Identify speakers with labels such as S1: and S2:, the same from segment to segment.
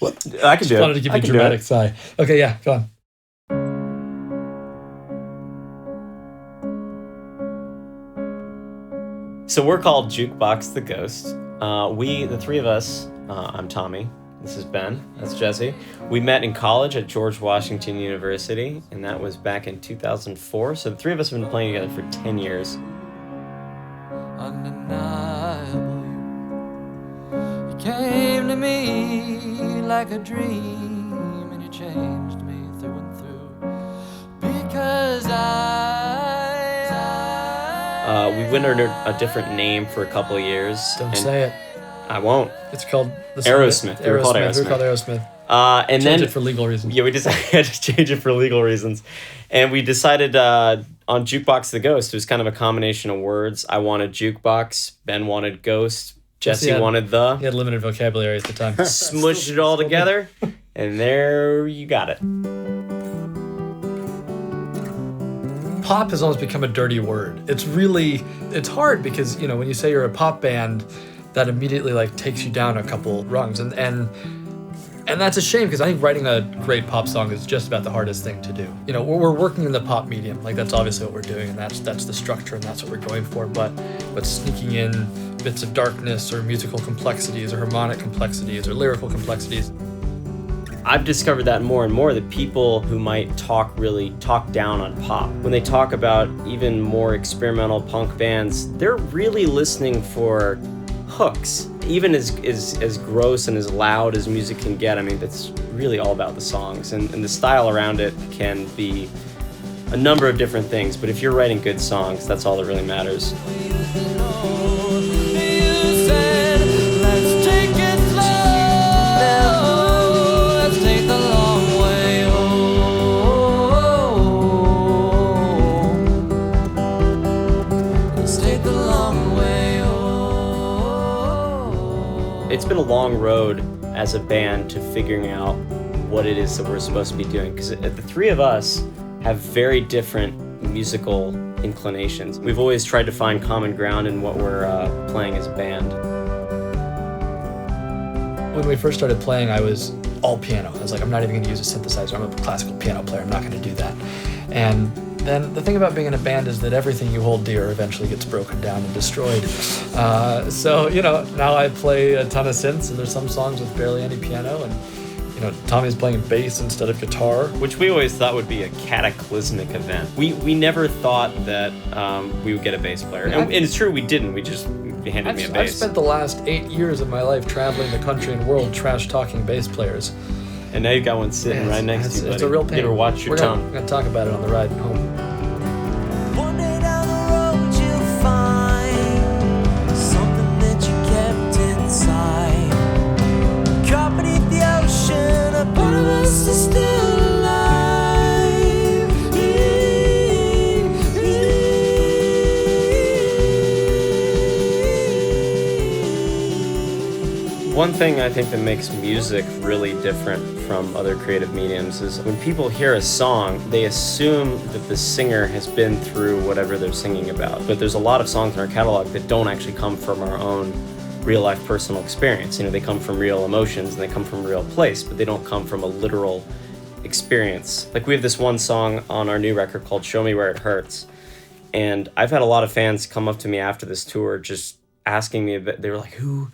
S1: I can do it.
S2: Wanted to give you a dramatic sigh. Okay, yeah, go on.
S1: So we're called Jukebox The Ghost. The three of us, I'm Tommy, this is Ben, that's Jesse. We met in college at George Washington University, and that was back in 2004. So the three of us have been playing together for 10 years.
S3: Undeniable, you came to me like a dream, and you changed me through and through, because
S1: we went under a different name for a couple of years.
S2: Don't say it.
S1: I won't.
S2: It's called
S1: Aerosmith. We were called Aerosmith.
S2: We were called Aerosmith.
S1: And
S2: Change
S1: then
S2: it for legal reasons.
S1: Yeah, we decided to change it for legal reasons. And we decided on Jukebox The Ghost. It was kind of a combination of words. I wanted jukebox. Ben wanted ghost. Jesse wanted the.
S2: He had limited vocabulary at the time.
S1: Smushed it all together, and there you got it.
S2: Pop has almost become a dirty word. It's hard because, when you say you're a pop band, that immediately takes you down a couple rungs. And that's a shame, because I think writing a great pop song is just about the hardest thing to do. We're working in the pop medium, that's obviously what we're doing, and that's the structure, and that's what we're going for. But sneaking in bits of darkness or musical complexities or harmonic complexities or lyrical complexities.
S1: I've discovered that more and more, that people who might talk down on pop, when they talk about even more experimental punk bands, they're really listening for hooks. Even as gross and as loud as music can get, it's really all about the songs, and the style around it can be a number of different things, but if you're writing good songs, that's all that really matters. It's been a long road as a band to figuring out what it is that we're supposed to be doing, because the three of us have very different musical inclinations. We've always tried to find common ground in what we're playing as a band.
S2: When we first started playing, I was all piano. I was like, I'm not even going to use a synthesizer. I'm a classical piano player. I'm not going to do that. And then the thing about being in a band is that everything you hold dear eventually gets broken down and destroyed. So now I play a ton of synths, and there's some songs with barely any piano, and Tommy's playing bass instead of guitar.
S1: Which we always thought would be a cataclysmic event. We never thought that we would get a bass player. And it's true, we didn't. We just handed me a bass.
S2: I've spent the last 8 years of my life traveling the country and world trash-talking bass players.
S1: And now you've got one sitting right next to you, buddy.
S2: It's a real pain.
S1: You better watch your tongue.
S2: We're going to talk about it on the ride home.
S3: One day down the road you'll find something that you kept inside. Caught beneath the ocean, a part of us is still alive.
S1: One thing I think that makes music really different from other creative mediums is when people hear a song, they assume that the singer has been through whatever they're singing about. But there's a lot of songs in our catalog that don't actually come from our own real-life personal experience. They come from real emotions and they come from a real place, but they don't come from a literal experience. We have this one song on our new record called Show Me Where It Hurts. And I've had a lot of fans come up to me after this tour just asking me, they were like, who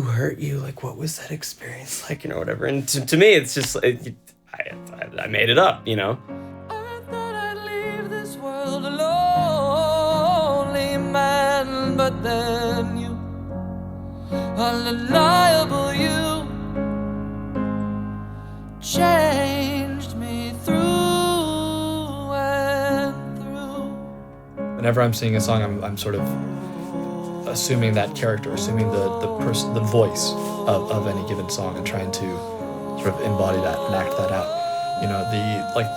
S1: hurt you? What was that experience like? Whatever. And to me, it's just, I made it up,
S3: I thought I'd leave this world a lonely man, but then you, undeniable you, changed me through and through.
S2: Whenever I'm singing a song, I'm sort of assuming that character, assuming the person, the voice of any given song, and trying to sort of embody that and act that out.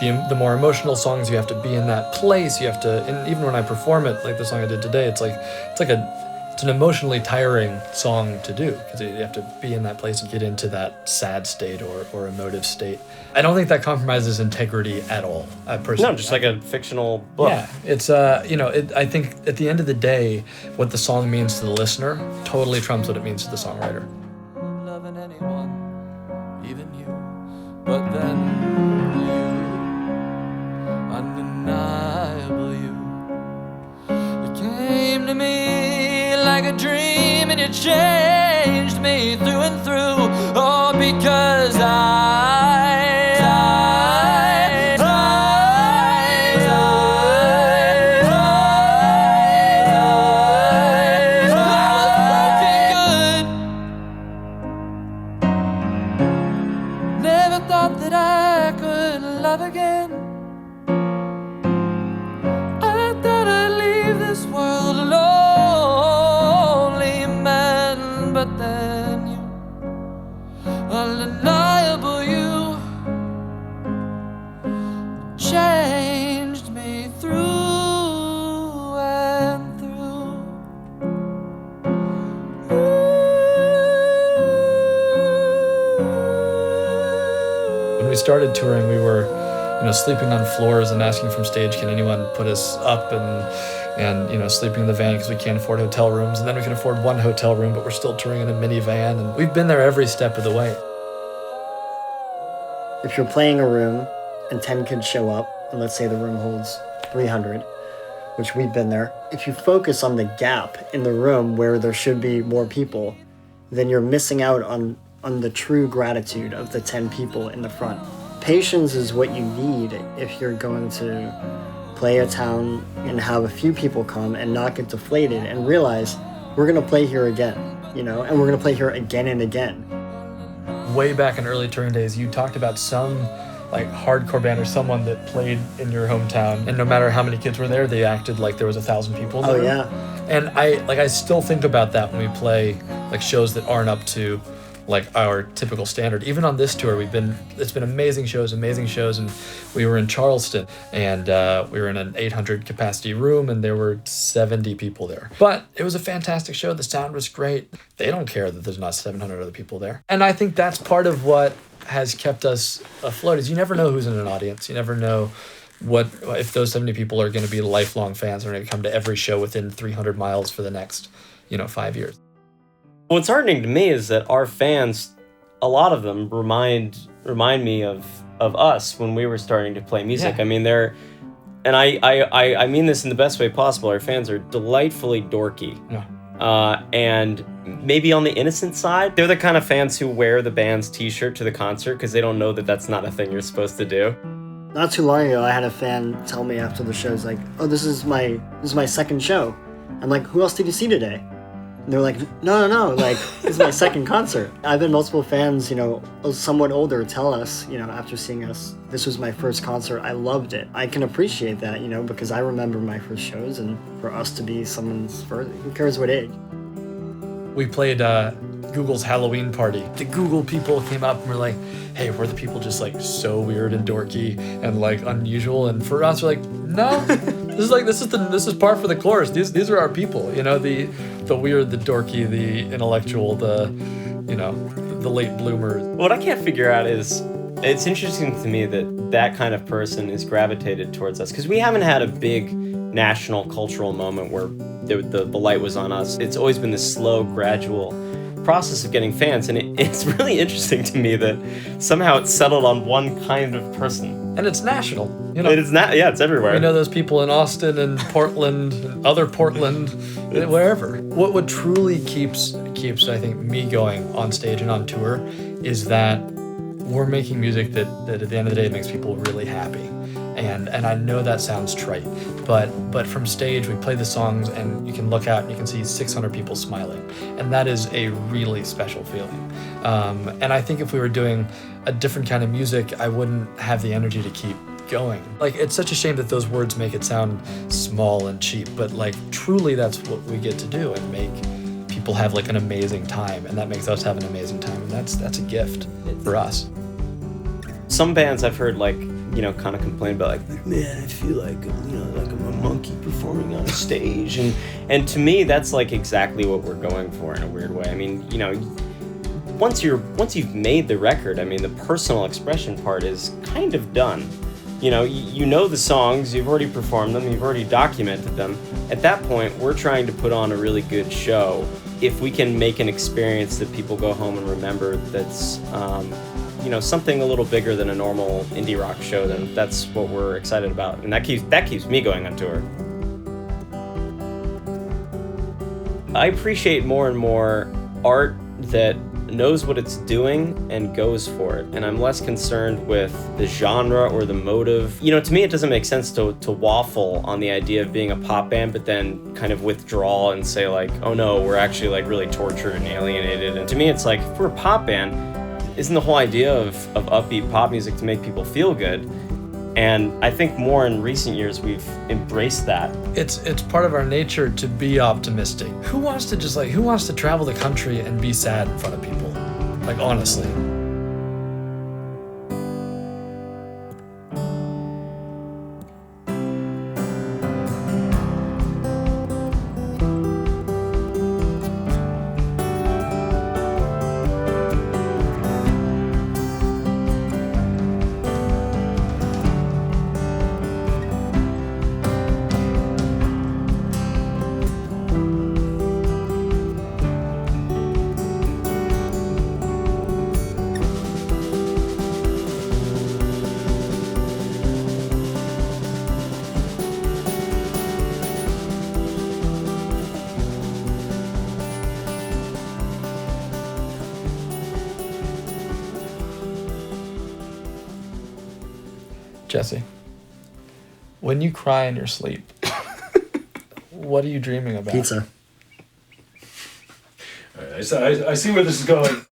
S2: The more emotional songs, you have to be in that place. You have to, and even when I perform it, like the song I did today, it's an emotionally tiring song to do, because you have to be in that place and get into that sad state or emotive state. I don't think that compromises integrity at all. Personally,
S1: no, just like a fictional book.
S2: Yeah, it's I think at the end of the day, what the song means to the listener totally trumps what it means to the songwriter.
S3: Loving anyone believe in you. But then you, undeniable you came to me like a dream, and you changed me through and through. Oh, because
S2: started touring, we were, sleeping on floors and asking from stage, can anyone put us up, and sleeping in the van because we can't afford hotel rooms, and then we can afford one hotel room, but we're still touring in a minivan, and we've been there every step of the way.
S4: If you're playing a room and 10 kids show up, and let's say the room holds 300, which we've been there, if you focus on the gap in the room where there should be more people, then you're missing out on the true gratitude of the 10 people in the front. Patience is what you need if you're going to play a town and have a few people come and not get deflated and realize we're going to play here again, and we're going to play here again and again.
S2: Way back in early touring days, you talked about some hardcore band or someone that played in your hometown, and no matter how many kids were there, they acted like there was 1,000 people there.
S4: Oh yeah.
S2: And I still think about that when we play shows that aren't up to our typical standard. Even on this tour, it's been amazing shows, and we were in Charleston, and we were in an 800 capacity room, and there were 70 people there. But it was a fantastic show. The sound was great. They don't care that there's not 700 other people there. And I think that's part of what has kept us afloat, is you never know who's in an audience. You never know if those 70 people are going to be lifelong fans, are going to come to every show within 300 miles for the next 5 years.
S1: What's heartening to me is that our fans, a lot of them remind me of us when we were starting to play music.
S2: Yeah.
S1: I mean, I mean this in the best way possible. Our fans are delightfully dorky.
S2: Yeah.
S1: And maybe on the innocent side. They're the kind of fans who wear the band's t-shirt to the concert because they don't know that that's not a thing you're supposed to do.
S4: Not too long ago, I had a fan tell me after the show, oh, this is my second show. I'm like, who else did you see today? And they're like, no, this is my second concert. I've had multiple fans, somewhat older, tell us, after seeing us, this was my first concert, I loved it. I can appreciate that, because I remember my first shows, and for us to be someone's first, who cares what age?
S2: We played Google's Halloween party. The Google people came up and were like, hey, we're the people just so weird and dorky and unusual, and for us, we're like, no. This is par for the course. These are our people, the weird, the dorky, the intellectual, the late bloomers.
S1: What I can't figure out is, it's interesting to me that kind of person is gravitated towards us, because we haven't had a big national cultural moment where the light was on us. It's always been this slow, gradual process of getting fans, and it's really interesting to me that somehow it's settled on one kind of person.
S2: And it's national,
S1: It is it's everywhere.
S2: We know those people in Austin and Portland and other Portland, wherever. What truly keeps I think me going on stage and on tour is that we're making music that at the end of the day makes people really happy. And I know that sounds trite, but from stage we play the songs and you can look out and you can see 600 people smiling, and that is a really special feeling. And I think if we were doing a different kind of music, I wouldn't have the energy to keep going. It's such a shame that those words make it sound small and cheap, but truly that's what we get to do, and make people have an amazing time, and that makes us have an amazing time, and that's a gift for us.
S1: Some bands I've heard kind of complain about man, I feel like I'm a monkey performing on a stage, and to me that's exactly what we're going for in a weird way. I mean, once you've made the record, I mean, the personal expression part is kind of done. You know the songs, you've already performed them, you've already documented them. At that point, we're trying to put on a really good show if we can make an experience that people go home and remember that's, something a little bigger than a normal indie rock show, then that's what we're excited about. And that keeps me going on tour. I appreciate more and more art that knows what it's doing and goes for it. And I'm less concerned with the genre or the motive. To me, it doesn't make sense to waffle on the idea of being a pop band, but then kind of withdraw and say like, oh no, we're actually like really tortured and alienated. And to me, it's like, if we're a pop band, isn't the whole idea of upbeat pop music to make people feel good? And I think more in recent years, we've embraced that.
S2: It's part of our nature to be optimistic. Who wants to travel the country and be sad in front of people? Like, honestly. Jesse, when you cry in your sleep, what are you dreaming about?
S4: Pizza.
S5: All right, I see where this is going.